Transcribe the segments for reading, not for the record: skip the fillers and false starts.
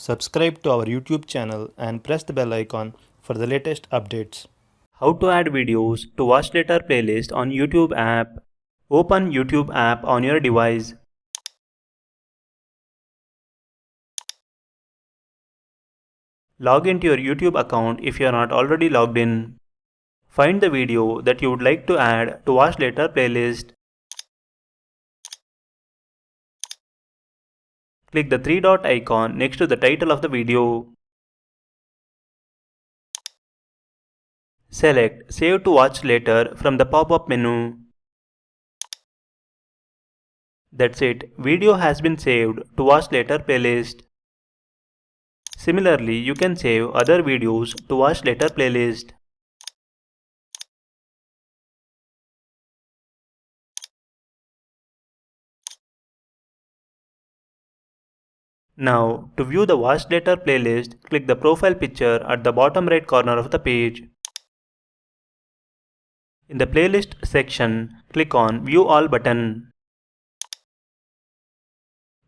Subscribe to our YouTube channel and press the bell icon for the latest updates. How to add videos to watch later playlist on YouTube app. Open YouTube app on your device. Log into your YouTube account if you are not already logged in. Find the video that you would like to add to watch later playlist. Click the three dot icon next to the title of the video. Select Save to watch later from the pop-up menu. That's it, video has been saved to watch later playlist. Similarly, you can save other videos to watch later playlist. Now, to view the watch later playlist, click the profile picture at the bottom right corner of the page. In the playlist section, click on View All button.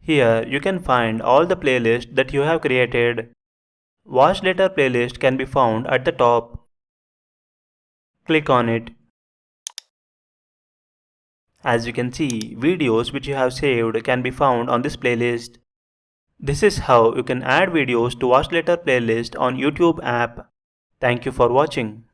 Here, you can find all the playlists that you have created. Watch later playlist can be found at the top. Click on it. As you can see, videos which you have saved can be found on this playlist. This is how you can add videos to watch later playlist on YouTube app. Thank you for watching.